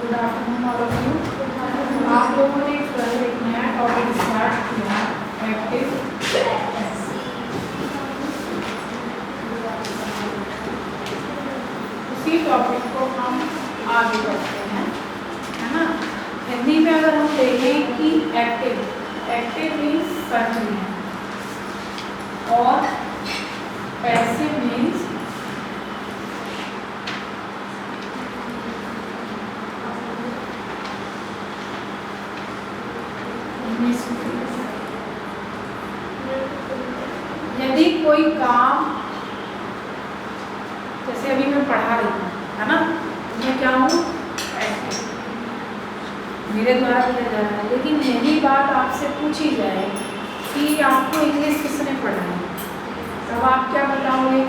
Good afternoon all of you. आप लोगों ने एक नया टॉपिक स्टार्ट किया, एक्टिव। उसी टॉपिक को हम आगे बढ़ते हैं, है ना। हिंदी में अगर हम देखें कि एक्टिव मीन्स सक्रिय और पैसिव मीन्स यदि कोई काम, जैसे अभी मैं पढ़ा रही हूँ, है ना, मैं क्या हूँ, एक्टिव, मेरे द्वारा किया जा रहा है। लेकिन यही बात आपसे पूछी जाए कि आपको इंग्लिश किसने पढ़ाई, तब आप क्या बताओगे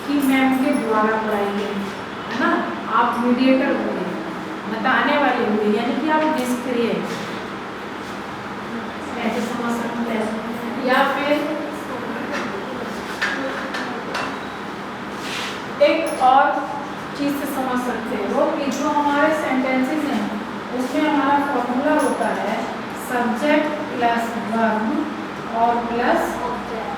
कि मैम के द्वारा पढ़ाई गई, है ना। आप मीडिएटर हुए, बताने वाले हुए, यानी कि आप निष्क्रिय, ऐसे समझ सकते हैं। या फिर एक और चीज़ से समझ सकते हो कि जो हमारे सेंटेंसेस हैं उसमें हमारा फॉर्मूला होता है सब्जेक्ट प्लस वर्ब और प्लस ऑब्जेक्ट।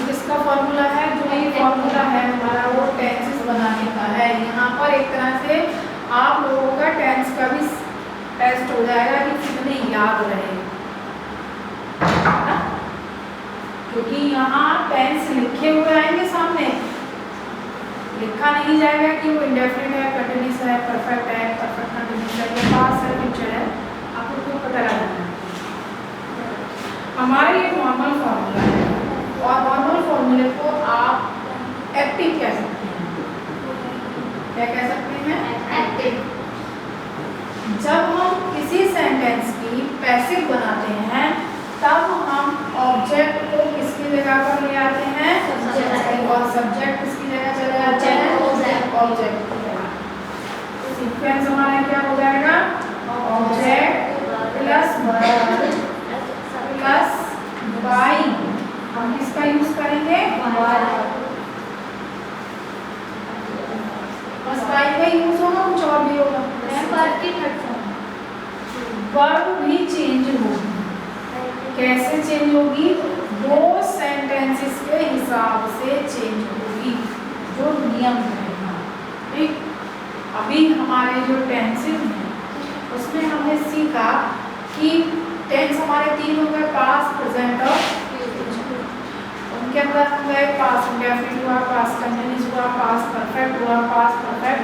किसका फॉर्मूला है? जो ये फॉर्मूला है हमारा वो टेंसेस बनाने का है। यहाँ पर एक तरह से आप लोगों का टेंस का भी टेस्ट हो जाएगा कि कितने याद रहे, क्योंकि यहाँ टेंस लिखे हुए आएंगे सामने, लिखा नहीं जाएगा कि वो इंडेफिनिट है, कंटिन्यूअस है, परफेक्ट है, परफेक्ट कंटिन्यूअस है, या पास्ट है, फ्यूचर है, आपको खुद पता लगाना है। हमारा ये नॉर्मल फॉर्मूला है और नॉर्मल फॉर्मूले को आप एक्टिव कह सकते हैं। क्या कह सकते हैं? एक्टिव। जब हम किसी सेंटेंस की पैसिव बनाते हैं तब हम ऑब्जेक्ट को किसकी जगह पर ले आते हैं? सब्जेक्ट। और सब्जेक्ट किसकी जगह चले जाते हैं? ऑब्जेक्ट की जगह। तो सीक्वेंस हमारा क्या हो जाएगा? Object plus verb plus by. हम किसका यूज करेंगे? बस बाई का यूज होगा, कुछ और भी होगा? वर्ब भी चेंज होगी। कैसे चेंज होगी? वो सेंटेंसेस के हिसाब से चेंज होगी, जो नियम रहेगा। ठीक, अभी हमारे जो टेंसेस हैं उसमें हमने सीखा कि टेंस हमारे तीन हो गए, पास्ट, प्रेजेंट और फ्यूचर। उनके अंदर हम गए पास्ट इंडेफिनिट हुआ, पास्ट कंटिन्यूअस हुआ, पास्ट परफेक्ट हुआ, पास्ट परफेक्ट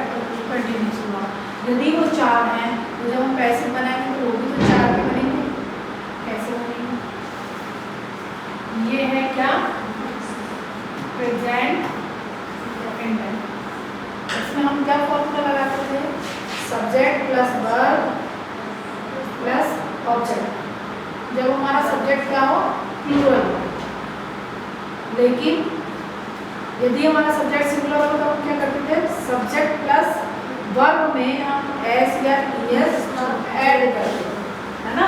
कंटिन्यूअस हुआ। यदि वो चार हैं तो जब हम पैसिव बनाएंगे तो वो भी तो चार के बनेंगे। कैसे बनेंगे? ये है क्या? Present indefinite. इसमें हम क्या फॉर्मूला लगाते थे? Subject plus verb plus object. जब हमारा सब्जेक्ट क्या हो? प्लूरल। लेकिन यदि हमारा सब्जेक्ट सिंगुलर हो तो हम क्या करते थे? सब्जेक्ट प्लस वर्ब में हम एस या ईएस ऐड करते थे, है ना।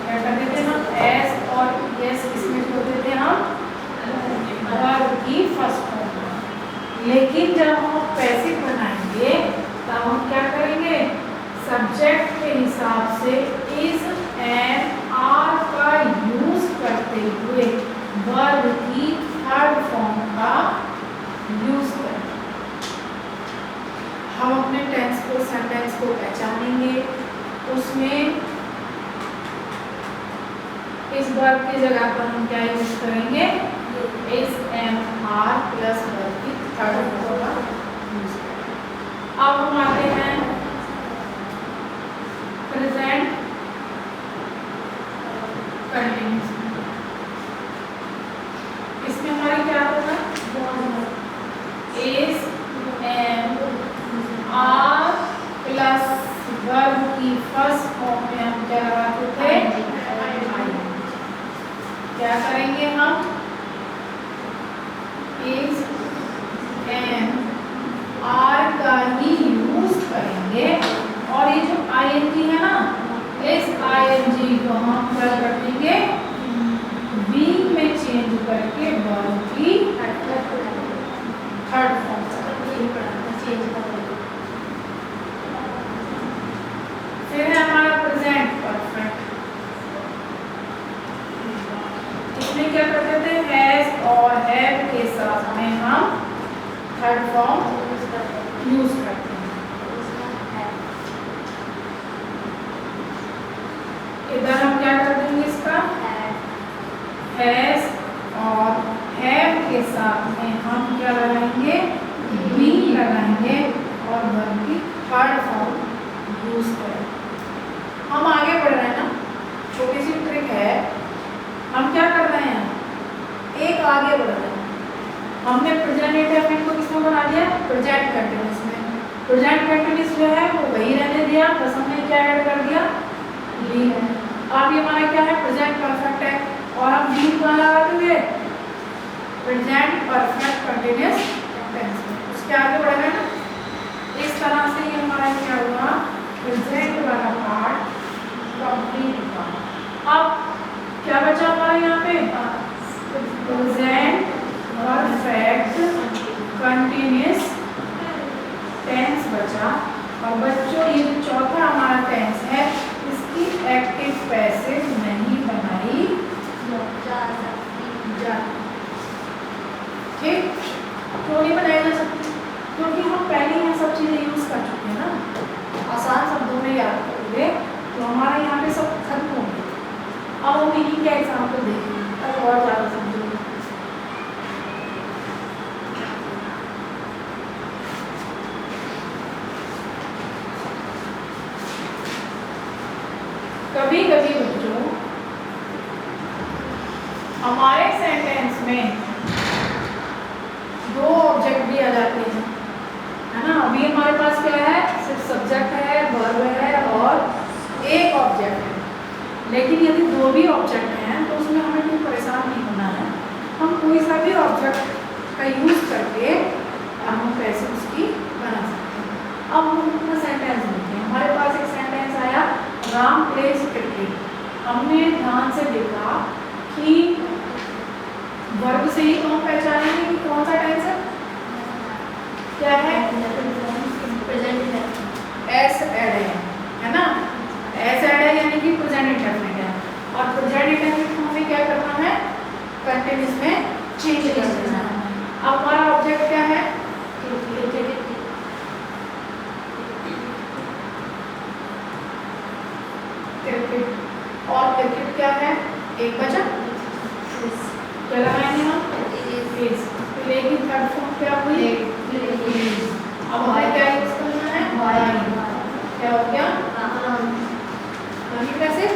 क्या करते थे हम? एस और ईएस इसमें जोड़ते थे हम वर्ब की फर्स्ट फॉर्म। लेकिन जब हम पैसिव बनाएंगे तब हम क्या करेंगे? सब्जेक्ट के हिसाब से इज एंड आर का यूज करते हुए वर्ब की थर्ड फॉर्म का यूज करेंगे। हम अपने टेंस को, सेंटेंस को पहचानेंगे, उसमें इस वर्ब की जगह पर हम क्या यूज करेंगे? Is and are plus verb की थर्ड फॉर्म का यूज करेंगे। अब हम आते हैं प्रेजेंट कंटिन्यूअस। इसमें हमारी क्या होगा? Is and are plus verb की फर्स्ट फॉर्म में हम क्या लगाते थे? क्या करेंगे हम? इज एंड आर का ही यूज करेंगे और ये जो आईएनजी है ना, इस आईएनजी को हम क्या कर देंगे? बी में चेंज करके वर्ब की थर्ड थर्ड फॉर्म यूज करते हैं। इधर हम क्या कर देंगे, इसका हैज और हैव के साथ में हम क्या लगाएंगे, बी लगाएंगे और वर्ब की थर्ड फॉर्म यूज करेंगे। हम आगे बढ़ रहे हैं ना, छोटी सी ट्रिक है। हम क्या कर रहे हैं, एक आगे बढ़ रहे हैं। हमने प्रेजेंट इंडेफिनिट को किसमें बना दिया, प्रेजेंट कंटिन्यूअस में। प्रेजेंट कंटिन्यूअस जो है वो वही रहने दिया, बस हमने क्या ऐड कर दिया, बी। अब ये हमारा क्या है, प्रेजेंट परफेक्ट है और हम बी कहाँ लगा देंगे, प्रेजेंट परफेक्ट कंटिन्यूअस टेंस में। उसके आगे बढ़ रहे हैं ना, इस तरह से ये हमारा क्या हुआ, प्रेजेंट वाला पार्ट कंप्लीट हुआ। अब क्या बचा हमारा यहाँ पे, प्रेजेंट परफेक्ट कंटिन्यूअस टेंस बचा। और बच्चों ये जो चौथा हमारा टेंस है, इसकी एक्टिव पैसिव नहीं बनाई जाती। ठीक, क्यों नहीं बनाई जा सकती, क्योंकि हम पहले यहाँ सब चीज़ें यूज़ कर चुके हैं ना, आसान शब्दों में याद करोगे तो हमारा यहाँ पे सब खत्म हो गया। अब हम इन्हीं के एग्जाम्पल देखेंगे तब और ज़्यादा समझोगे। कभी कभी बच्चों हमारे सेंटेंस में दो ऑब्जेक्ट भी आ जाते हैं, है ना। अभी हमारे पास क्या है, सिर्फ सब्जेक्ट है, वर्ब है और एक ऑब्जेक्ट है। लेकिन यदि दो भी ऑब्जेक्ट हैं तो उसमें हमें कोई परेशान नहीं होना है। हम कोई सा भी ऑब्जेक्ट का यूज़ करके हम पैसे उसकी बना सकते हैं। अब हम अपना सेंटेंस देखते हैं। हमारे पास एक सेंटेंस आया, राम प्लेस क्रिकेट। हमने ध्यान से देखा कि वर्ब से ही कौन पहचानेंगे कि कौन सा टेंस है, क्या है, प्रेजेंट एस ऐड है ना, एस ऐड है यानी कि प्रेजेंट इंडेफिनिट है। और प्रेजेंट इंडेफिनिट को हमें क्या करना है, कंटिन्यूअस में चेंज कर देना है। अब हमारा ऑब्जेक्ट क्या है, क्रिकेट। और क्रिकेट क्या है, एक बचा, क्या लगाएंगे हम, इज। लेकिन थर्ड फॉर्म क्या हुई, अब हमें क्या यूज करना है, क्या हो गया, कैसे,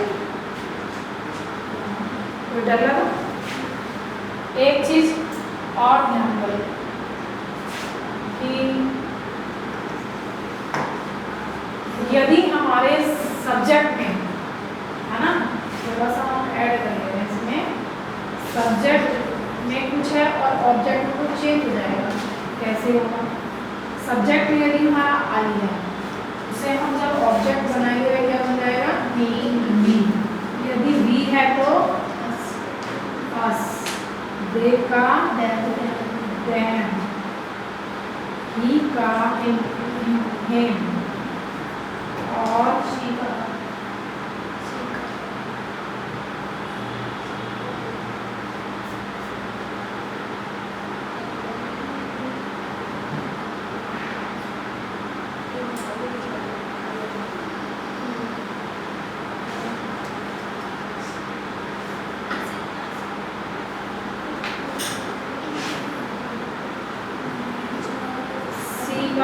कोई डर लगा। एक चीज और ध्यान करो कि यदि हमारे सब्जेक्ट में, है ना, थोड़ा सा हम ऐड करेंगे इसमें, सब्जेक्ट में कुछ है और ऑब्जेक्ट में कुछ चेंज हो जाएगा। कैसे होगा, सब्जेक्ट में यदि हमारा आई है, उसे हम जब ऑब्जेक्ट बनाएंगे क्या बन जाएगा, बी। यदि बी है तो अस, दे का देम, ही का हिम, और शी का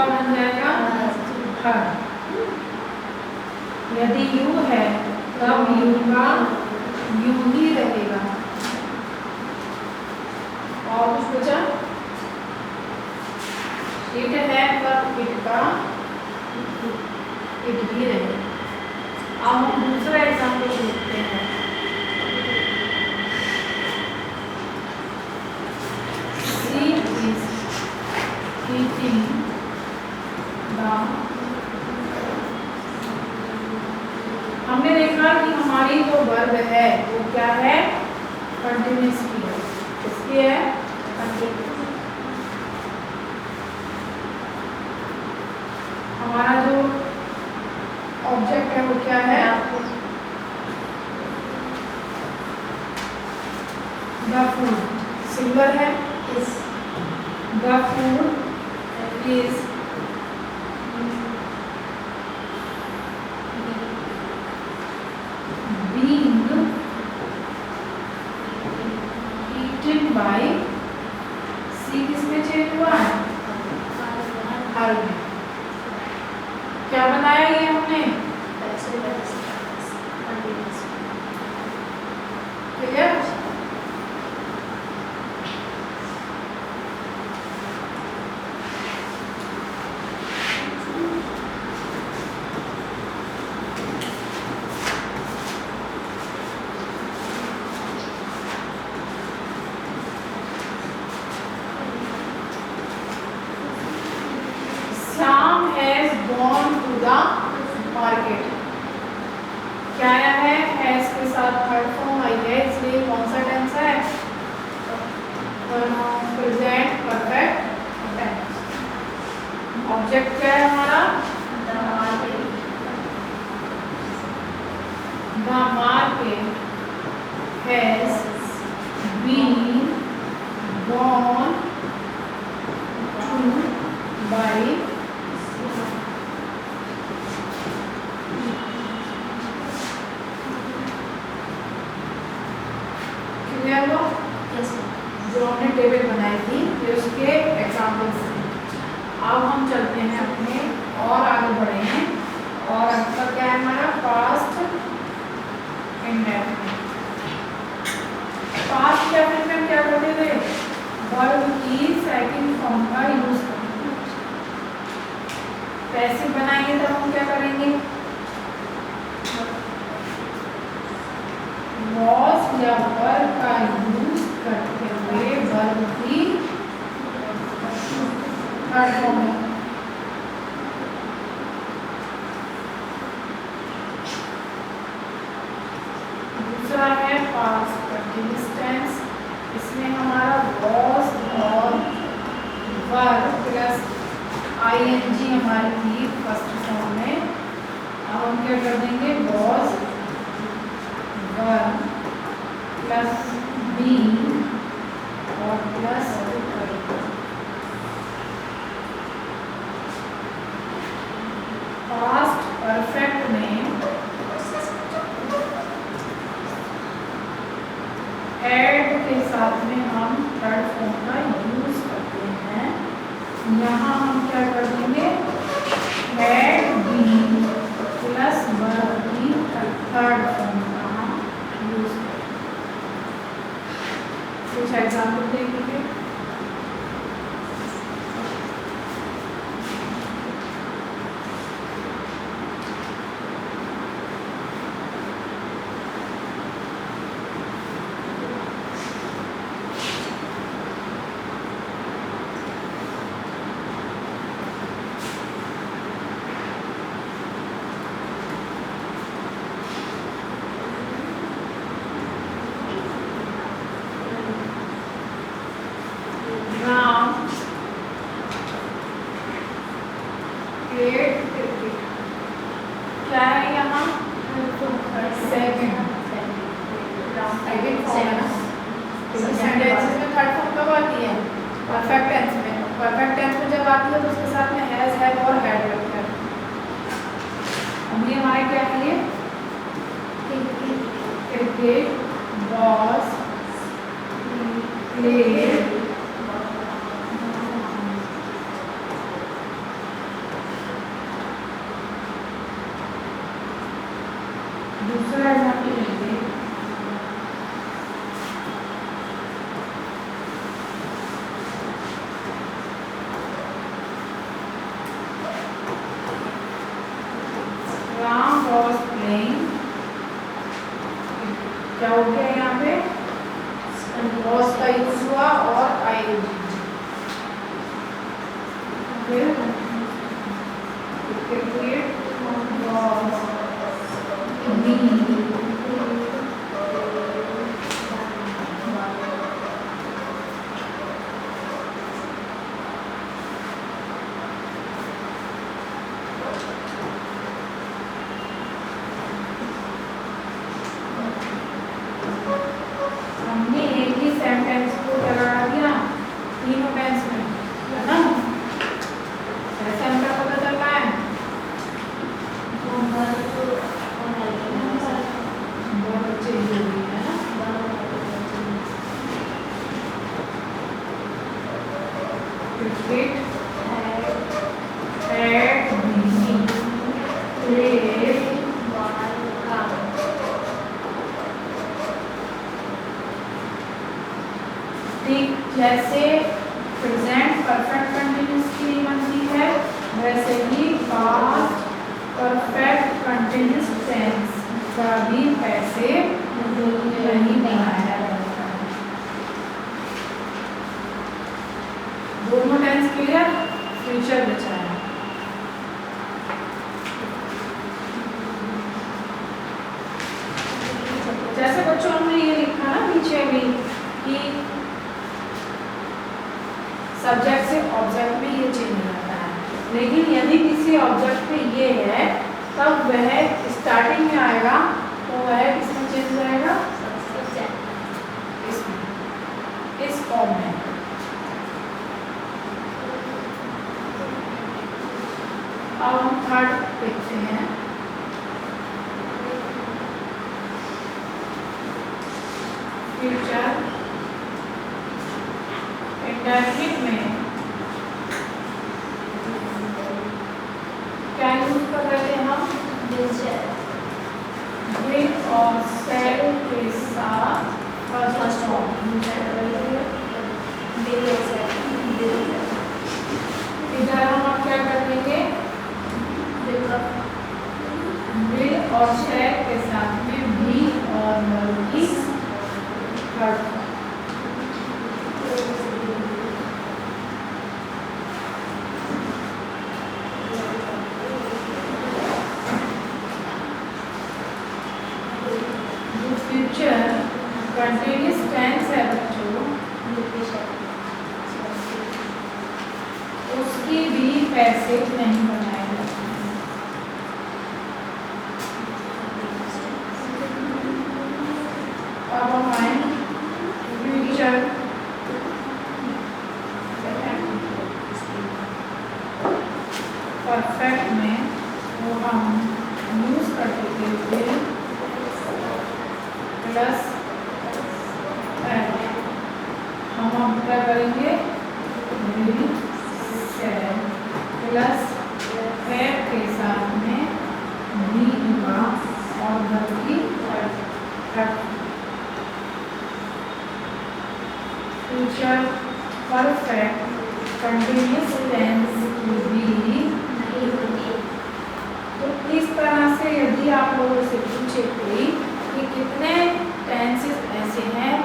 बन जाएगा हर। यदि यू है तब यू का यू ही रहेगा। और कुछ बचा, इट है तब इट का इट ही रहेगा। अब हम दूसरा एग्जाम्पल देखते हैं। She is eating हमने देखा कि हमारी जो वर्ब है वो क्या है, कंटिन्यूअस की है। इसकी है कंटिन्यूअस। हमारा जो ऑब्जेक्ट है वो क्या है, द फूड। सिंगल है, the food is being eaten by, सी किसमें चेंज हुआ है, हर में। क्या बनाया ये हमने, clear. Sam has gone to the market। क्या आया है, has के साथ थर्ड फॉर्म आई है, इसलिए कौन सा टेंस है, प्रेजेंट परफेक्ट टेंस। ऑब्जेक्ट क्या है हमारा, the market has been gone to buy, जो हमने टेबल बनाई थी ये उसके एग्जाम्पल्स थे। अब हम चलते हैं अपने और आगे बढ़े हैं, और आपका क्या है हमारा पास्ट इंडेफिनिट। पास्ट इंडेफिनिट में क्या करते थे, वर्ब की सेकंड फॉर्म का यूज करेंगे। पैसिव बनाएंगे तब हम क्या करेंगे, वॉज या वर का यूज करते हुए वर्ब की थर्ड फॉर्म में। दूसरा है पास्ट कंटीन्यूअस टेंस, इसमें हमारा वॉज और वर प्लस आईएनजी हमारी थी फर्स्ट फॉर्म में। अब हम क्या कर देंगे, वॉज वर प्लस बी और प्लस पास्ट परफेक्ट में एड के साथ में हम थर्ड फॉर्म का यूज करते हैं। यहाँ हम क्या कर देंगे, एड बी प्लस वर्ब की थर्ड फॉर्म का हम यूज करेंगे। कुछ एग्जाम्पल देखेंगे। क्या है यहाँ, सेकंड सेंटेंसेस में थर्ड फॉर्म कब आती है, परफेक्ट टेंस में। परफेक्ट टेंस में जब आती है तो उसके साथ में हैज, हैव और हैड लगता है। अब ये हमारे क्या है, क्रिकेट वॉज प्लेड दूसरा एग्जाम्पल लेंगे, राम वॉज प्लेइंग, क्या हो गया यहाँ पे, वॉज का यूज हुआ और आईएनजी। क्रिकेट वॉज हमने एक ही सेंटेंस को लगा दिया तीनों टेंस में, है ना। It had been played ठीक जैसे प्रेजेंट परफेक्ट कंटिन्यूस की नहीं बनती है वैसे ही पास्ट परफेक्ट कंटिन्यूस टेंस का भी ऐसे नहीं बनाया जाता है। दोनों टेंस क्लियर, फ्यूचर बचा है। जैसे बच्चों हमने ये लिखा ना नीचे भी कि सब्जेक्ट से ऑब्जेक्ट में ये चेंज हो जाता है, लेकिन यदि किसी ऑब्जेक्ट में ये है तब वह स्टार्टिंग में आएगा तो वह किसमें चेंज हो जाएगा, इसमें, इस फॉर्म में। अब हम थर्ड देखते हैं। फ्यूचर इंडेफिनिट में क्या यूज कर रहे हैं हम, विल और शैल के साथ फर्स्ट फॉर्म। इधर हम क्या कर देंगे, विल और शैल के साथ में भी और वर्ब की थर्ड फॉर्म। कंटिन्यूस टेंस है बच्चों, उसकी भी पैसेज नहीं बनाए जाते हैं। अब हम आए फ्यूचर परफेक्ट में, वो हम यूज करते थे विल प्लस हम क्या करेंगे, विल शैल प्लस हैव के साथ में भी होगा और वर्ब की third. Future perfect continuous tense की भी नहीं होती। तो इस तरह से यदि आप लोगों से पूछे कोई कि कितने टेंसेस ऐसे हैं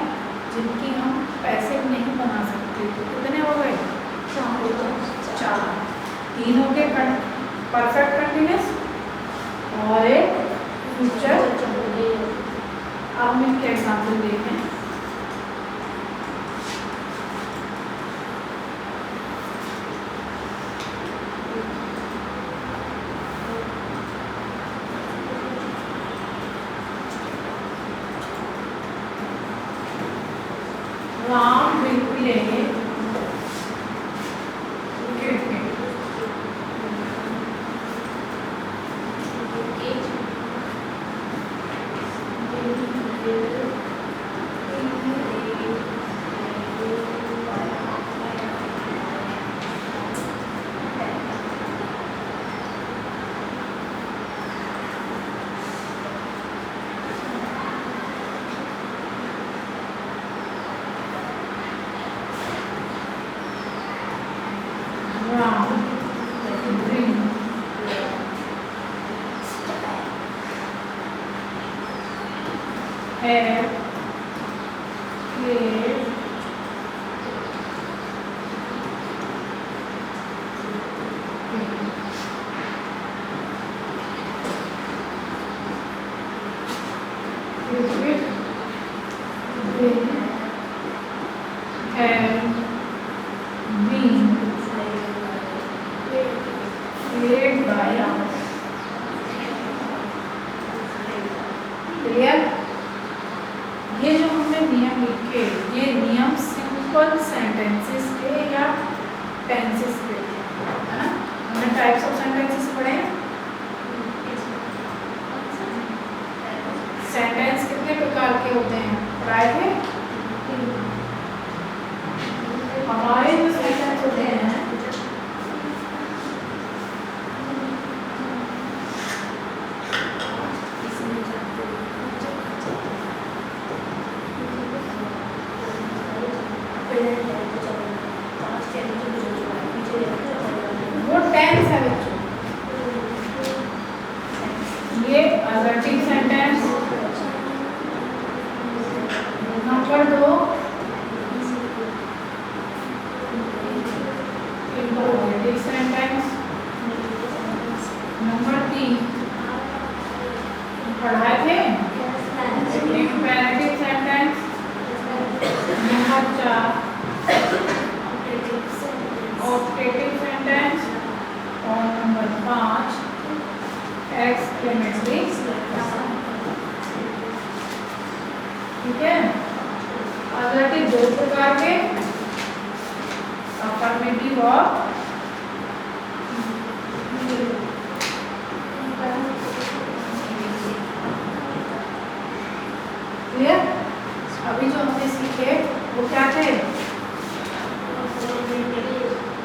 जिनकी हम पैसिव नहीं बना सकते, तो कितने हो गए, 4। 3 हो गए परफेक्ट कंटिन्यूस और एक फ्यूचर। अब हम इनके एग्जाम्पल देखें। Ram will play cricket. Have played cricket will have been played by clear। ये जो हमने नियम लिखे, ये नियम सिंपल सेंटेंसेस के या टेंसेस के, है ना। हमने टाइप्स ऑफ सेंटेंसेस पढ़े हैं। सेंटेंस कितने प्रकार के होते हैं, पढ़ाए थे। हमारे जो सेंटेंस होते हैं नेगेटिव सेंटेंस। नंबर 3 पढ़ाए थे imperative sentence. Number 4 objective sentence. और नंबर 5 एक्सक्लेमेटरी। ठीक है। अफर्मेटिव दो प्रकार के, अफर्मेटिव और क्लियर। अभी जो हमने सीखे वो क्या थे?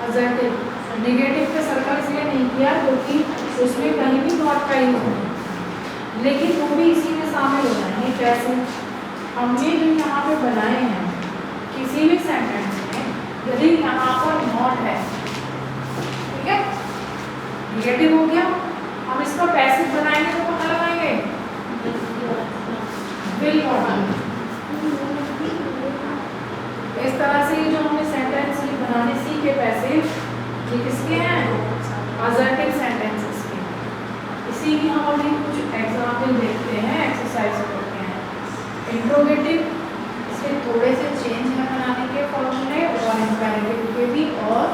असर्टिव। नेगेटिव पे सर्कल इसलिए नहीं किया क्योंकि उसमें कहीं भी नॉट का यूज नहीं, लेकिन वो भी इसी में शामिल हो जाएंगे। कैसे? हमने जो यहाँ पे बनाए हैं किसी भी सेंटेंस में, यदि यहाँ पर नॉट है, ठीक है, नेगेटिव हो गया, हम इसका पैसिव बनाएंगे तो कहाँ लगाएंगे? Will body. इस तरह से जो हमने सेंटेंस बनाने सीखे पैसिव, ये किसके हैं? असर्टिव सेंटेंसेस के। इसी की हम अभी कुछ एग्जाम्पल देखते हैं, एक्सरसाइज करते हैं। इंट्रोगेटिव, इसके थोड़े से चेंज है बनाने के फॉर्मूले, और इम्पेरेटिव के भी, और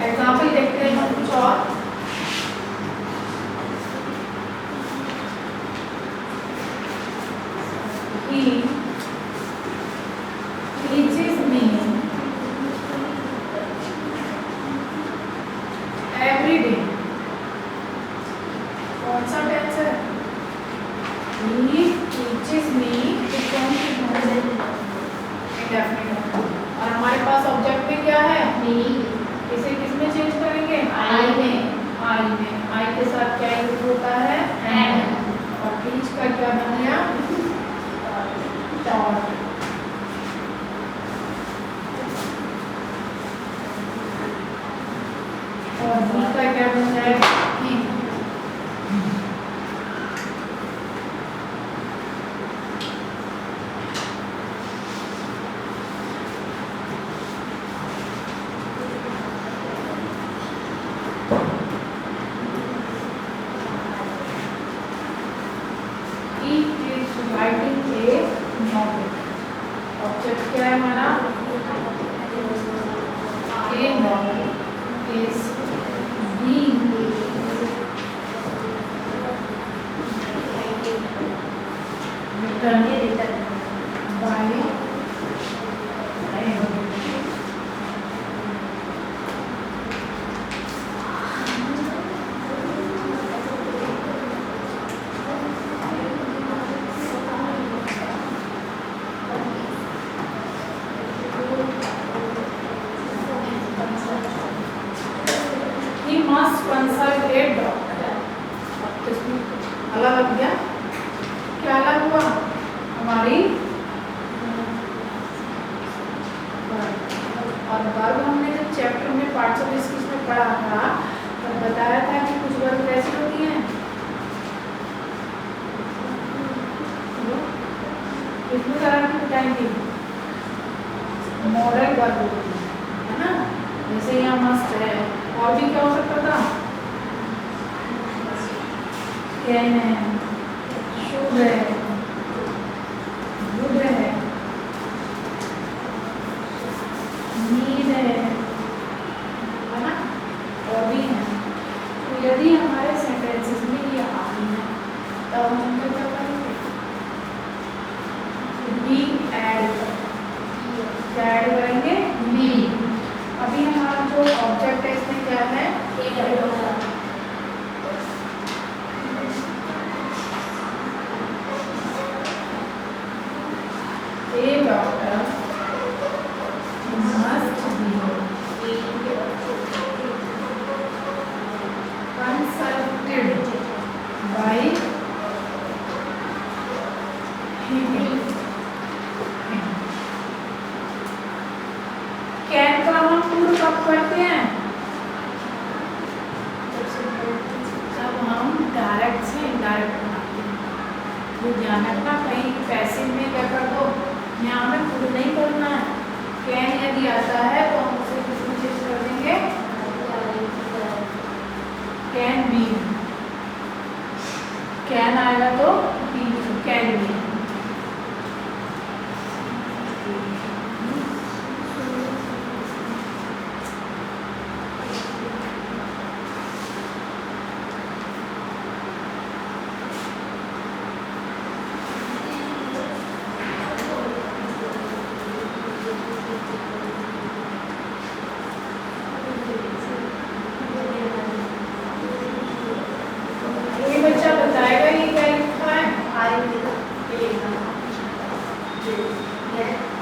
एग्जाम्पल देखते हैं हम कुछ और। He teaches me every day। कौन सा टेंस है? He teaches me, कौन सी इंडेफिनिट। और हमारे पास ऑब्जेक्ट में क्या है? me। इसे किस में चेंज करेंगे? I में। I के साथ क्या यूज होता है? and। और teach का क्या बन गया? taught। और he का क्या बन जाएगा? him। He is writing a novel। Object क्या है हमारा? A novel is being written by he must consult a doctor। अलग लग गया। क्या अलग हुआ? हमारी और वर्ब हमने जब चैप्टर में पार्ट्स ऑफ स्पीच में पढ़ा था तब बताया था कि कुछ वर्ब कैसी होती हैं, कितनी तरह की बताएंगे? मॉडल वर्ब होती है ना। जैसे यहाँ मस्ट है, और भी क्या हो सकता था? कैन है, शुड है, गुड है, नीड है ना, और भी है। तो यदि हमारे सेंटेंसेस में ये आ रही है तब हम क्या करेंगे? बी ऐड करेंगे बी। अभी हमारा जो ऑब्जेक्ट है इसमें क्या है? A doctor must be consulted by him। Can का हम पूर्व कब करते हैं? जब हम डायरेक्ट से इनडायरेक्ट बनाते हैं। तो ध्यान रखना, कहीं पैसिव में क्या कर दो, यहाँ में पूर्व नहीं करना है। कैन भी आता है तो हम उसे किसमें चेंज कर देंगे, कैन बी। कैन आएगा तो बी, कैन बी।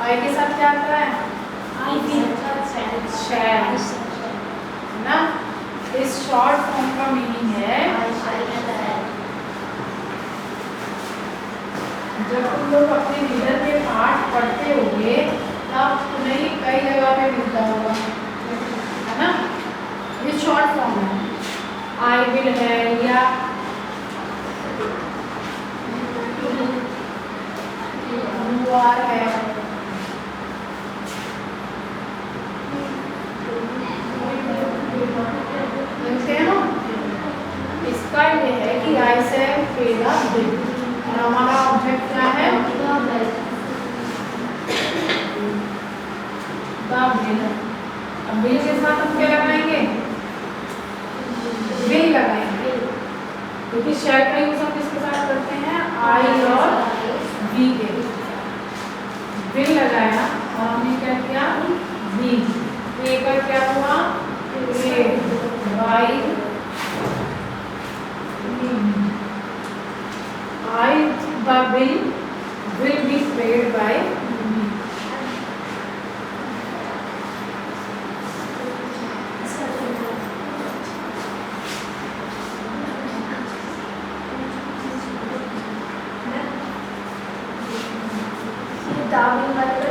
आई के साथ क्या आता है, शैल, है ना। इस शॉर्ट फॉर्म का मीनिंग है जब तुम लोग अपने रीडर के पाठ पढ़ते होगे तब तुम्हें कई जगह पे मिलता होगा, है ना। ये शॉर्ट फॉर्म है, आई विल है या यू आर है। इसका ये है कि आई से पेड़ा बिल और हमारा ऑब्जेक्ट क्या है, बिल। अब बिल के साथ हम क्या लगाएंगे, बिल लगाएंगे, क्योंकि शैल का यूज हम किसके साथ करते हैं, आई और वी के। बिल लगाया और हमने क्या किया, वी। ए का क्या हुआ, A by I the bill will be paid by me. The bill मतलब